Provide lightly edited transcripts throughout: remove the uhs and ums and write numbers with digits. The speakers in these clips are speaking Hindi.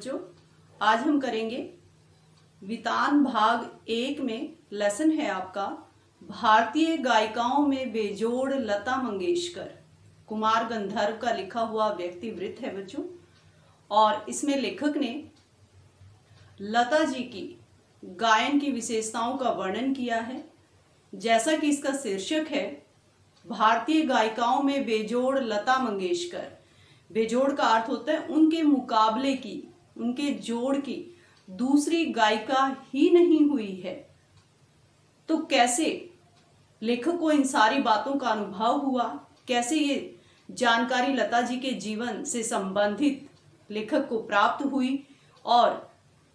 बच्चों, आज हम करेंगे वितान भाग 1 में लेसन है आपका भारतीय गायिकाओं में बेजोड़ लता मंगेशकर। कुमार गंधर्व का लिखा हुआ व्यक्तिवृत्त है बच्चों, और इसमें लेखक ने लता जी की गायन की विशेषताओं का वर्णन किया है। जैसा कि इसका शीर्षक है भारतीय गायिकाओं में बेजोड़ लता मंगेशकर। बेजोड़ का अर्थ होता है उनके मुकाबले की, उनके जोड़ की दूसरी गायिका ही नहीं हुई है। तो कैसे लेखक को इन सारी बातों का अनुभव हुआ, कैसे ये जानकारी लता जी के जीवन से संबंधित लेखक को प्राप्त हुई, और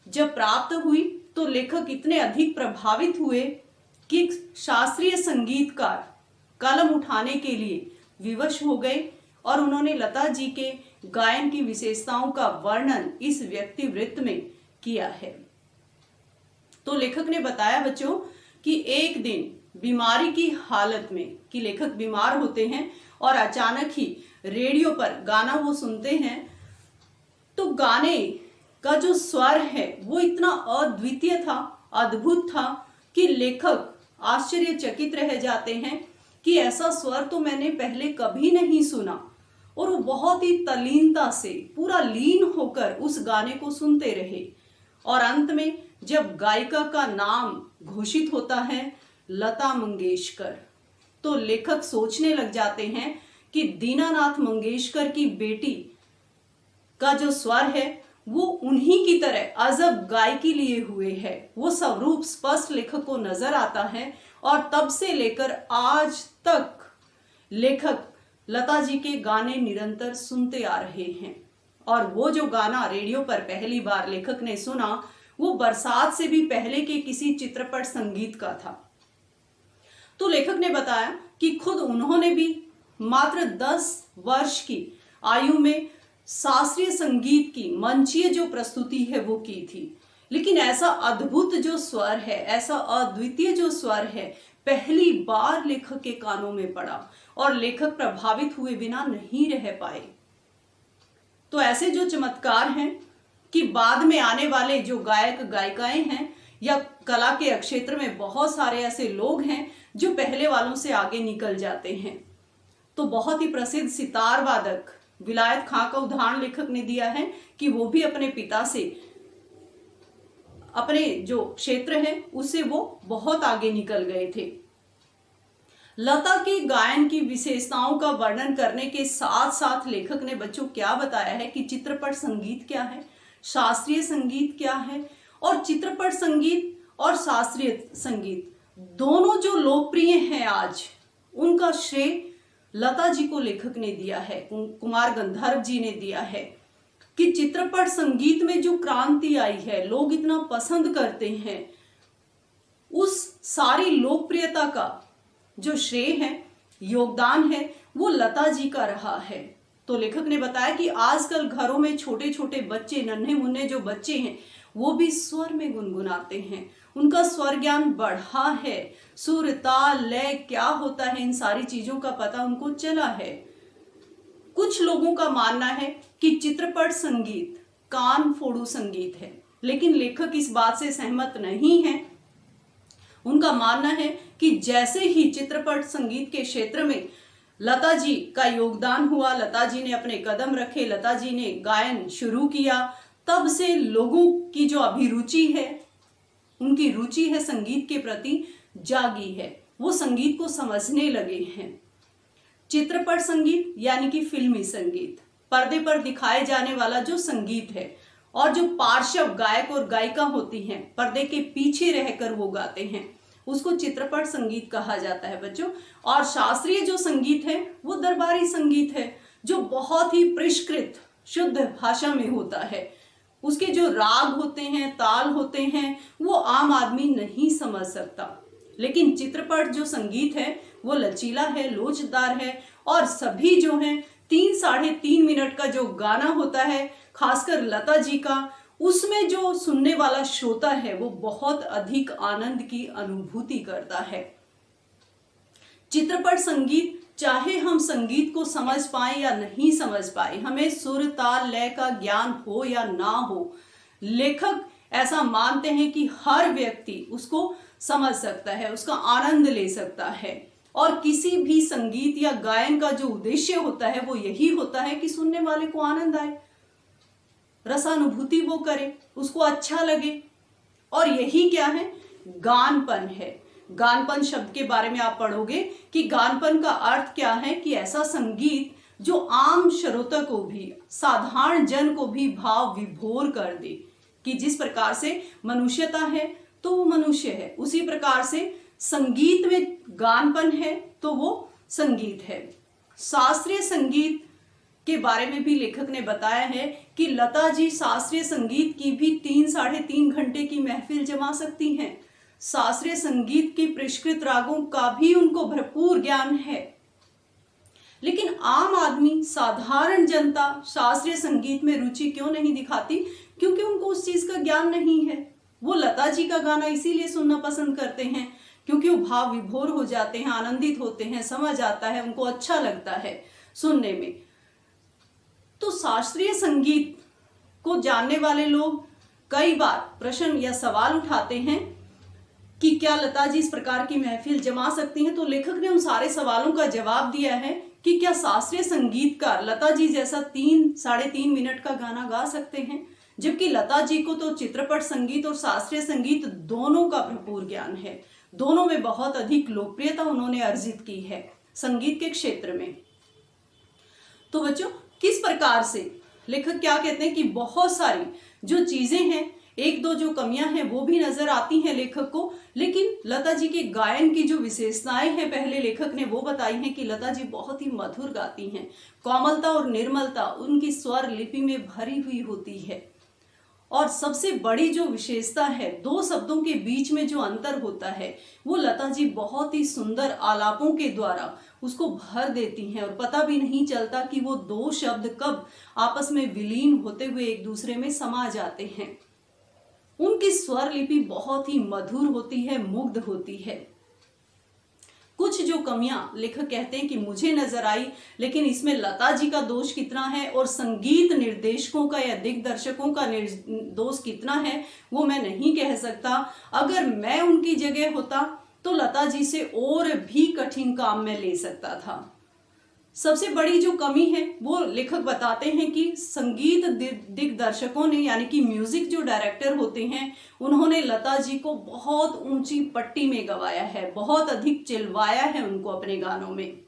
जब प्राप्त हुई तो लेखक इतने अधिक प्रभावित हुए कि शास्त्रीय संगीतकार कलम उठाने के लिए विवश हो गए और उन्होंने लता जी के गायन की विशेषताओं का वर्णन इस व्यक्तिवृत्त में किया है। तो लेखक ने बताया बच्चों कि एक दिन बीमारी की हालत में, कि लेखक बीमार होते हैं और अचानक ही रेडियो पर गाना वो सुनते हैं, तो गाने का जो स्वर है वो इतना अद्वितीय था, अद्भुत था कि लेखक आश्चर्यचकित रह जाते हैं कि ऐसा स्वर तो मैंने पहले कभी नहीं सुना। और वो बहुत ही तल्लीनता से, पूरा लीन होकर उस गाने को सुनते रहे। और अंत में जब गायिका का नाम घोषित होता है लता मंगेशकर, तो लेखक सोचने लग जाते हैं कि दीनानाथ मंगेशकर की बेटी का जो स्वर है वो उन्हीं की तरह अजब गायकी लिए हुए है। वो स्वरूप स्पष्ट लेखक को नजर आता है, और तब से लेकर आज तक लेखक लता जी के गाने निरंतर सुनते आ रहे हैं। और वो जो गाना रेडियो पर पहली बार लेखक ने सुना वो बरसात से भी पहले के किसी चित्रपट संगीत का था। तो लेखक ने बताया कि खुद उन्होंने भी मात्र 10 वर्ष की आयु में शास्त्रीय संगीत की मंचीय जो प्रस्तुति है वो की थी, लेकिन ऐसा अद्भुत जो स्वर है, ऐसा अद्वितीय जो स्वर है, पहली बार लेखक के कानों में पड़ा और लेखक प्रभावित हुए बिना नहीं रह पाए। तो ऐसे जो चमत्कार हैं कि बाद में आने वाले जो गायक गायिकाएं हैं या कला के क्षेत्र में बहुत सारे ऐसे लोग हैं जो पहले वालों से आगे निकल जाते हैं। तो बहुत ही प्रसिद्ध सितार वादक विलायत खां का उदाहरण लेखक ने दिया है कि वो भी अपने पिता से, अपने जो क्षेत्र है उससे वो बहुत आगे निकल गए थे। लता के गायन की विशेषताओं का वर्णन करने के साथ साथ लेखक ने बच्चों क्या बताया है कि चित्रपट संगीत क्या है, शास्त्रीय संगीत क्या है, और चित्रपट संगीत और शास्त्रीय संगीत दोनों जो लोकप्रिय हैं आज, उनका श्रेय लता जी को लेखक ने दिया है, कुमार गंधर्व जी ने दिया है। कि चित्रपट संगीत में जो क्रांति आई है, लोग इतना पसंद करते हैं, उस सारी लोकप्रियता का जो श्रेय है, योगदान है, वो लता जी का रहा है। तो लेखक ने बताया कि आजकल घरों में छोटे छोटे बच्चे, नन्हे मुन्ने जो बच्चे हैं, वो भी स्वर में गुनगुनाते हैं। उनका स्वर ज्ञान बढ़ा है, सुर ताल लय क्या होता है इन सारी चीजों का पता उनको चला है। कुछ लोगों का मानना है कि चित्रपट संगीत कान फोड़ू संगीत है, लेकिन लेखक इस बात से सहमत नहीं है। उनका मानना है कि जैसे ही चित्रपट संगीत के क्षेत्र में लता जी का योगदान हुआ, लता जी ने अपने कदम रखे, लता जी ने गायन शुरू किया, तब से लोगों की जो अभिरुचि है, उनकी रुचि है संगीत के प्रति, जागी है। वो संगीत को समझने लगे हैं। चित्रपट संगीत यानी कि फिल्मी संगीत, पर्दे पर दिखाए जाने वाला जो संगीत है, और जो पार्श्व गायक और गायिका होती हैं, पर्दे के पीछे रहकर वो गाते हैं, उसको चित्रपट संगीत कहा जाता है बच्चों। और शास्त्रीय जो संगीत है वो दरबारी संगीत है, जो बहुत ही परिष्कृत शुद्ध भाषा में होता है। उसके जो राग होते हैं, ताल होते हैं, वो आम आदमी नहीं समझ सकता। लेकिन चित्रपट जो संगीत है वो लचीला है, लोचदार है, और सभी जो हैं 3-3.5 मिनट का जो गाना होता है, खासकर लता जी का, उसमें जो सुनने वाला श्रोता है वो बहुत अधिक आनंद की अनुभूति करता है। चित्रपट संगीत, चाहे हम संगीत को समझ पाए या नहीं समझ पाए, हमें सुर ताल लय का ज्ञान हो या ना हो, लेखक ऐसा मानते हैं कि हर व्यक्ति उसको समझ सकता है, उसका आनंद ले सकता है। और किसी भी संगीत या गायन का जो उद्देश्य होता है वो यही होता है कि सुनने वाले को आनंद आए, रसानुभूति वो करे, उसको अच्छा लगे। और यही क्या है? गानपन है। गानपन शब्द के बारे में आप पढ़ोगे कि गानपन का अर्थ क्या है कि ऐसा संगीत जो आम श्रोता को भी, साधारण जन को भी भाव विभोर कर दे, कि जिस प्रकार से मनुष्यता है तो वो मनुष्य है, उसी प्रकार से संगीत में गानपन है तो वो संगीत है। शास्त्रीय संगीत के बारे में भी लेखक ने बताया है कि लता जी शास्त्रीय संगीत की भी 3-3.5 घंटे की महफिल जमा सकती हैं। शास्त्रीय संगीत के परिष्कृत रागों का भी उनको भरपूर ज्ञान है। लेकिन आम आदमी, साधारण जनता शास्त्रीय संगीत में रुचि क्यों नहीं दिखाती? क्योंकि उनको उस चीज का ज्ञान नहीं है। वो लता जी का गाना इसीलिए सुनना पसंद करते हैं क्योंकि वो भाव विभोर हो जाते हैं, आनंदित होते हैं, समझ आता है, उनको अच्छा लगता है सुनने में। तो शास्त्रीय संगीत को जानने वाले लोग कई बार प्रश्न या सवाल उठाते हैं कि क्या लता जी इस प्रकार की महफिल जमा सकती हैं? तो लेखक ने उन सारे सवालों का जवाब दिया है कि क्या शास्त्रीय संगीतकार लता जी जैसा 3-3.5 मिनट का गाना गा सकते हैं? जबकि लता जी को तो चित्रपट संगीत और शास्त्रीय संगीत दोनों का भरपूर ज्ञान है, दोनों में बहुत अधिक लोकप्रियता उन्होंने अर्जित की है संगीत के क्षेत्र में। तो बच्चों, किस प्रकार से लेखक क्या कहते हैं कि बहुत सारी जो चीजें हैं, एक दो जो कमियां हैं वो भी नजर आती हैं लेखक को, लेकिन लता जी के गायन की जो विशेषताएं हैं पहले लेखक ने वो बताई हैं कि लता जी बहुत ही मधुर गाती हैं, कोमलता और निर्मलता उनकी स्वर लिपि में भरी हुई होती है। और सबसे बड़ी जो विशेषता है, दो शब्दों के बीच में जो अंतर होता है वो लता जी बहुत ही सुंदर आलापों के द्वारा उसको भर देती हैं और पता भी नहीं चलता कि वो दो शब्द कब आपस में विलीन होते हुए एक दूसरे में समा जाते हैं। उनकी स्वर लिपि बहुत ही मधुर होती है, मुग्ध होती है। कुछ जो कमियां लेखक कहते हैं कि मुझे नजर आई, लेकिन इसमें लता जी का दोष कितना है और संगीत निर्देशकों का या दिग्दर्शकों का दोष कितना है वो मैं नहीं कह सकता। अगर मैं उनकी जगह होता तो लता जी से और भी कठिन काम में ले सकता था। सबसे बड़ी जो कमी है वो लेखक बताते हैं कि संगीत दिग्दर्शकों ने, यानी कि म्यूजिक जो डायरेक्टर होते हैं, उन्होंने लता जी को बहुत ऊंची पट्टी में गवाया है, बहुत अधिक चिल्वाया है उनको अपने गानों में।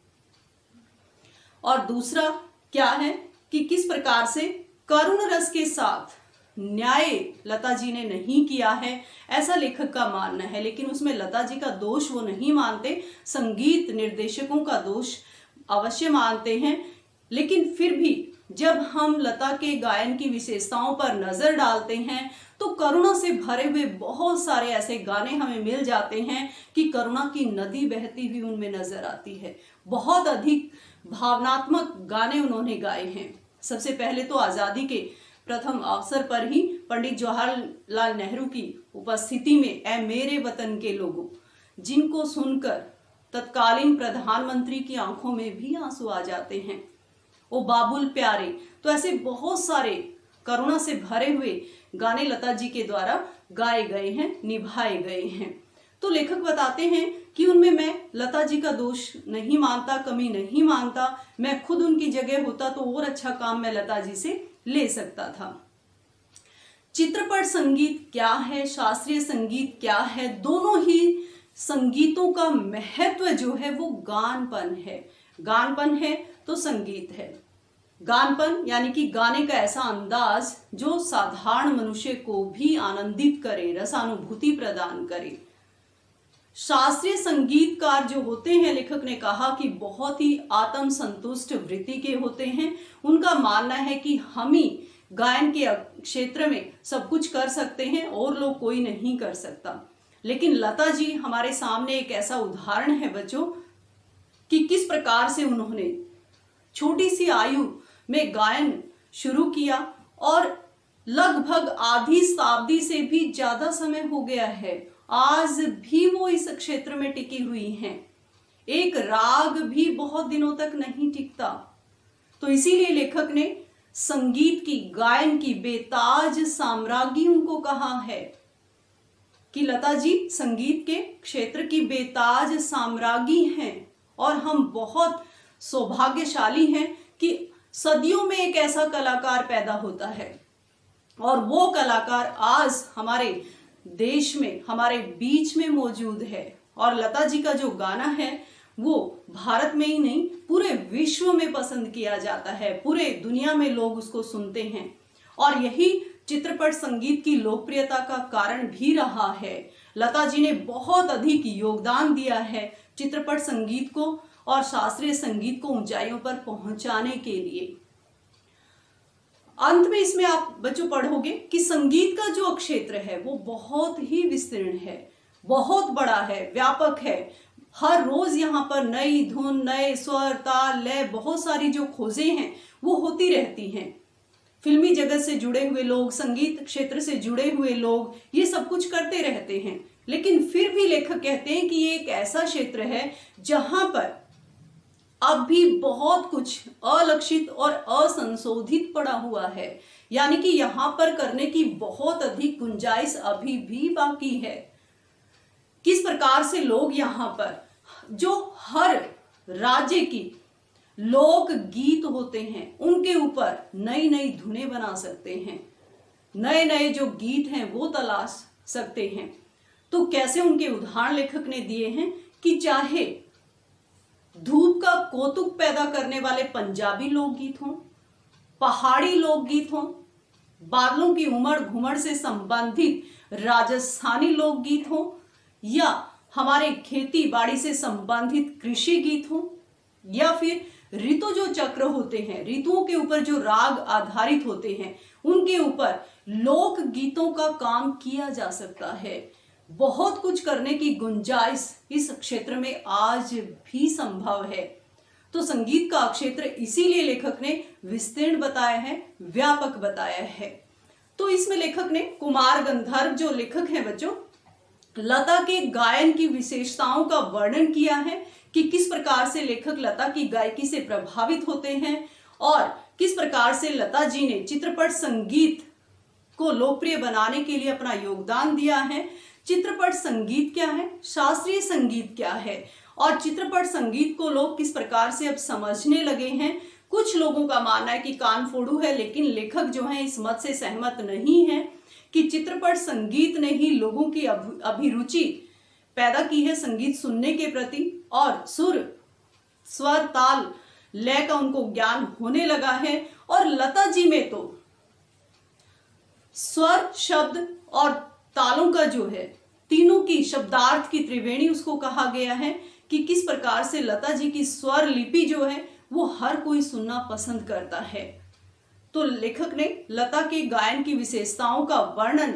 और दूसरा क्या है कि किस प्रकार से करुण रस के साथ न्याय लता जी ने नहीं किया है, ऐसा लेखक का मानना है। लेकिन उसमें लता जी का दोष वो नहीं मानते, संगीत निर्देशकों का दोष अवश्य मानते हैं। लेकिन फिर भी जब हम लता के गायन की विशेषताओं पर नजर डालते हैं तो करुणा से भरे हुए बहुत सारे ऐसे गाने हमें मिल जाते हैं कि करुणा की नदी बहती हुई उनमें नजर आती है। बहुत अधिक भावनात्मक गाने उन्होंने गाए हैं। सबसे पहले तो आजादी के प्रथम अवसर पर ही पंडित जवाहरलाल नेहरू की उपस्थिति में ऐ मेरे वतन के लोगों, जिनको सुनकर तत्कालीन प्रधानमंत्री की आंखों में भी आंसू आ जाते हैं, ओ बाबुल प्यारे। तो ऐसे बहुत सारे करुणा से भरे हुए गाने लता जी के द्वारा गाए गए हैं, निभाए गए हैं। तो लेखक बताते हैं कि उनमें मैं लता जी का दोष नहीं मानता, कमी नहीं मानता। मैं खुद उनकी जगह होता तो और अच्छा काम मैं लता जी से ले सकता था। चित्रपट संगीत क्या है, शास्त्रीय संगीत क्या है, दोनों ही संगीतों का महत्व जो है वो गानपन है। गानपन है तो संगीत है। गानपन यानी कि गाने का ऐसा अंदाज जो साधारण मनुष्य को भी आनंदित करे, रसानुभूति प्रदान करे। शास्त्रीय संगीतकार जो होते हैं, लेखक ने कहा कि बहुत ही आत्म संतुष्ट वृत्ति के होते हैं। उनका मानना है कि हम ही गायन के क्षेत्र में सब कुछ कर सकते हैं और लोग कोई नहीं कर सकता। लेकिन लता जी हमारे सामने एक ऐसा उदाहरण है बच्चों कि किस प्रकार से उन्होंने छोटी सी आयु में गायन शुरू किया और लगभग आधी शताब्दी से भी ज्यादा समय हो गया है, आज भी वो इस क्षेत्र में टिकी हुई हैं। एक राग भी बहुत दिनों तक नहीं टिकता। तो इसीलिए लेखक ने संगीत की, गायन की बेताज साम्राज्ञी उनको कहा है कि लता जी संगीत के क्षेत्र की बेताज साम्राज्ञी हैं और हम बहुत सौभाग्यशाली हैं कि सदियों में एक ऐसा कलाकार पैदा होता है और वो कलाकार आज हमारे देश में, हमारे बीच में मौजूद है। और लता जी का जो गाना है वो भारत में ही नहीं, पूरे विश्व में पसंद किया जाता है, पूरे दुनिया में लोग उसको सुनते हैं और यही चित्रपट संगीत की लोकप्रियता का कारण भी रहा है। लता जी ने बहुत अधिक योगदान दिया है चित्रपट संगीत को और शास्त्रीय संगीत को ऊंचाइयों पर पहुंचाने के लिए। अंत में इसमें आप बच्चों पढ़ोगे कि संगीत का जो क्षेत्र है वो बहुत ही विस्तीर्ण है, बहुत बड़ा है, व्यापक है। हर रोज यहाँ पर नई धुन, नए स्वर, ताल, लय, बहुत सारी जो खोजें हैं वो होती रहती हैं। फिल्मी जगत से जुड़े हुए लोग, संगीत क्षेत्र से जुड़े हुए लोग ये सब कुछ करते रहते हैं, लेकिन फिर भी लेखक कहते हैं कि ये एक ऐसा क्षेत्र है जहां पर अब भी बहुत कुछ अलक्षित और असंशोधित पड़ा हुआ है, यानी कि यहाँ पर करने की बहुत अधिक गुंजाइश अभी भी बाकी है। किस प्रकार से लोग यहाँ पर जो हर राज्य की लोक गीत होते हैं उनके ऊपर नई नई धुनें बना सकते हैं, नए नए जो गीत हैं वो तलाश सकते हैं। तो कैसे उनके उदाहरण लेखक ने दिए हैं कि चाहे धूप का कौतुक पैदा करने वाले पंजाबी लोकगीत हों, पहाड़ी लोकगीत हों, बादलों की उमड़ घुमड़ से संबंधित राजस्थानी लोकगीत हों, या हमारे खेती बाड़ी से संबंधित कृषि गीत हों, या फिर ऋतु जो चक्र होते हैं, ऋतुओं के ऊपर जो राग आधारित होते हैं उनके ऊपर लोक गीतों का काम किया जा सकता है। बहुत कुछ करने की गुंजाइश इस क्षेत्र में आज भी संभव है। तो संगीत का क्षेत्र इसीलिए लेखक ने विस्तीर्ण बताया है, व्यापक बताया है। तो इसमें लेखक ने कुमार गंधर्व जो लेखक हैं बच्चों, लता के गायन की विशेषताओं का वर्णन किया है कि किस प्रकार से लेखक लता की गायकी से प्रभावित होते हैं और किस प्रकार से लता जी ने चित्रपट संगीत को लोकप्रिय बनाने के लिए अपना योगदान दिया है। चित्रपट संगीत क्या है, शास्त्रीय संगीत क्या है और चित्रपट संगीत को लोग किस प्रकार से अब समझने लगे हैं। कुछ लोगों का मानना है कि कान फोड़ू है, लेकिन लेखक जो है इस मत से सहमत नहीं है कि चित्रपट संगीत ने ही लोगों की अभिरुचि पैदा की है संगीत सुनने के प्रति और सुर, स्वर, ताल, लय का उनको ज्ञान होने लगा है। और लता जी में तो स्वर, शब्द और तालों का जो है, तीनों की शब्दार्थ की त्रिवेणी उसको कहा गया है कि किस प्रकार से लता जी की स्वर लिपि जो है वो हर कोई सुनना पसंद करता है। तो लेखक ने लता के गायन की विशेषताओं का वर्णन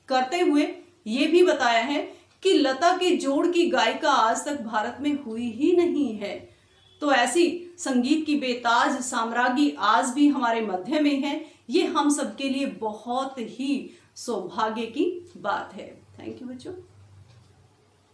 करते हुए ये भी बताया है कि लता के जोड़ की गायिका आज तक भारत में हुई ही नहीं है। तो ऐसी संगीत की बेताज साम्राज्ञी आज भी हमारे मध्य में है। ये हम सबके लिए बहुत ही सौभाग्य की बात है। थैंक यू बच्चों।